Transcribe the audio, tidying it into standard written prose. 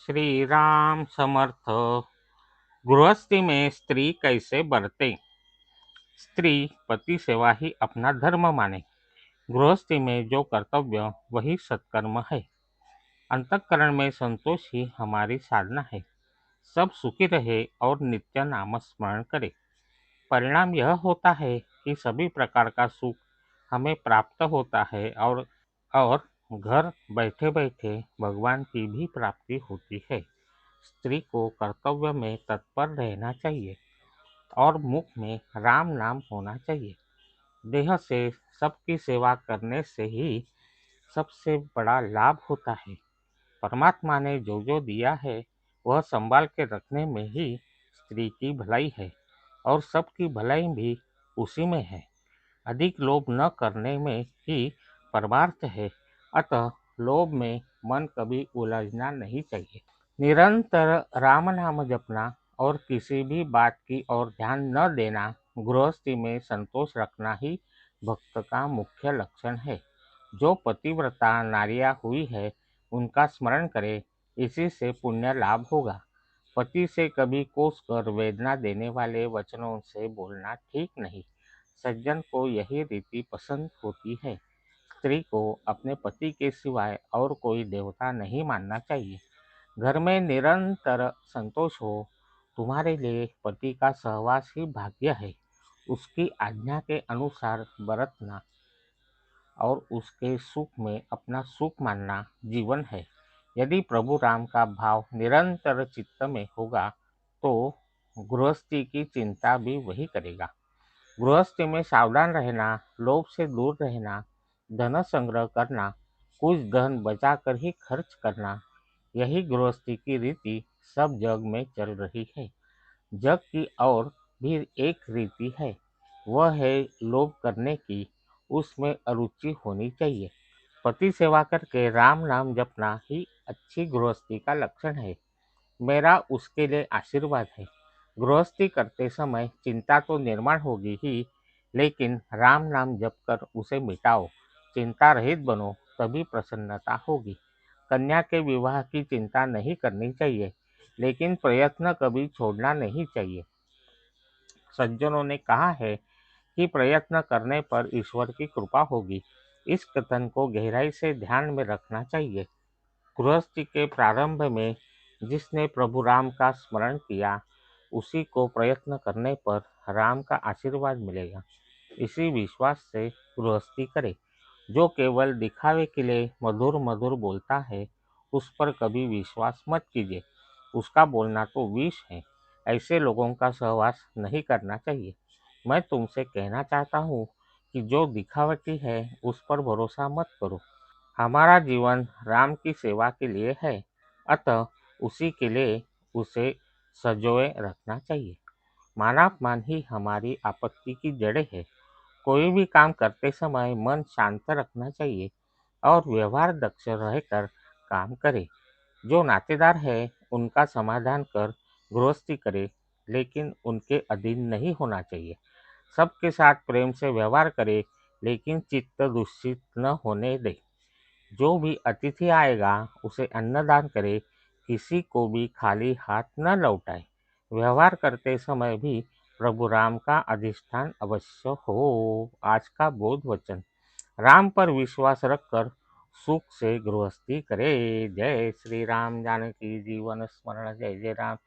श्री राम समर्थ। गृहस्थी में स्त्री कैसे बरते। स्त्री पति सेवा ही अपना धर्म माने। गृहस्थी में जो कर्तव्य वही सत्कर्म है। अंतःकरण में संतोष ही हमारी साधना है। सब सुखी रहे और नित्य नाम स्मरण करे। परिणाम यह होता है कि सभी प्रकार का सुख हमें प्राप्त होता है और घर बैठे बैठे भगवान की भी प्राप्ति होती है। स्त्री को कर्तव्य में तत्पर रहना चाहिए और मुख में राम नाम होना चाहिए। देह से सबकी सेवा करने से ही सबसे बड़ा लाभ होता है। परमात्मा ने जो जो दिया है वह संभाल के रखने में ही स्त्री की भलाई है और सबकी भलाई भी उसी में है। अधिक लोभ न करने में ही परमार्थ है। अतः लोभ में मन कभी उलझना नहीं चाहिए। निरंतर राम नाम जपना और किसी भी बात की ओर ध्यान न देना, गृहस्थी में संतोष रखना ही भक्त का मुख्य लक्षण है। जो पतिव्रता नारियां हुई है उनका स्मरण करे, इसी से पुण्य लाभ होगा। पति से कभी कोस कर वेदना देने वाले वचनों से बोलना ठीक नहीं। सज्जन को यही रीति पसंद होती है। स्त्री को अपने पति के सिवाय और कोई देवता नहीं मानना चाहिए। घर में निरंतर संतोष हो। तुम्हारे लिए पति का सहवास ही भाग्य है। उसकी आज्ञा के अनुसार बरतना और उसके सुख में अपना सुख मानना जीवन है। यदि प्रभु राम का भाव निरंतर चित्त में होगा तो गृहस्थी की चिंता भी वही करेगा। गृहस्थी में सावधान रहना, लोभ से दूर रहना, धन संग्रह करना, कुछ धन बचाकर ही खर्च करना, यही गृहस्थी की रीति सब जग में चल रही है। जग की और भी एक रीति है, वह है लोभ करने की। उसमें अरुचि होनी चाहिए। पति सेवा करके राम नाम जपना ही अच्छी गृहस्थी का लक्षण है। मेरा उसके लिए आशीर्वाद है। गृहस्थी करते समय चिंता तो निर्माण होगी ही, लेकिन राम नाम जप कर उसे मिटाओ। चिंता रहित बनो, तभी प्रसन्नता होगी। कन्या के विवाह की चिंता नहीं करनी चाहिए, लेकिन प्रयत्न कभी छोड़ना नहीं चाहिए। सज्जनों ने कहा है कि प्रयत्न करने पर ईश्वर की कृपा होगी। इस कथन को गहराई से ध्यान में रखना चाहिए। गृहस्थी के प्रारंभ में जिसने प्रभु राम का स्मरण किया, उसी को प्रयत्न करने पर राम का आशीर्वाद मिलेगा। इसी विश्वास से गृहस्थी करे। जो केवल दिखावे के लिए मधुर मधुर बोलता है, उस पर कभी विश्वास मत कीजिए। उसका बोलना तो विष है। ऐसे लोगों का सहवास नहीं करना चाहिए। मैं तुमसे कहना चाहता हूँ कि जो दिखावटी है उस पर भरोसा मत करो। हमारा जीवन राम की सेवा के लिए है, अतः उसी के लिए उसे सजोए रखना चाहिए। मानापमान ही हमारी आपत्ति की जड़ है। कोई भी काम करते समय मन शांत रखना चाहिए और व्यवहार दक्ष रहकर काम करे। जो नातेदार है उनका समाधान कर गृहस्थी करे, लेकिन उनके अधीन नहीं होना चाहिए। सबके साथ प्रेम से व्यवहार करे, लेकिन चित्त दूषित न होने दे। जो भी अतिथि आएगा उसे अन्नदान करे, किसी को भी खाली हाथ न लौटाए। व्यवहार करते समय भी प्रभु राम का अधिष्ठान अवश्य हो। आज का बोध वचन। राम पर विश्वास रखकर सुख से गृहस्थी करे। जय श्री राम। जानकी जीवन स्मरण। जय जय राम।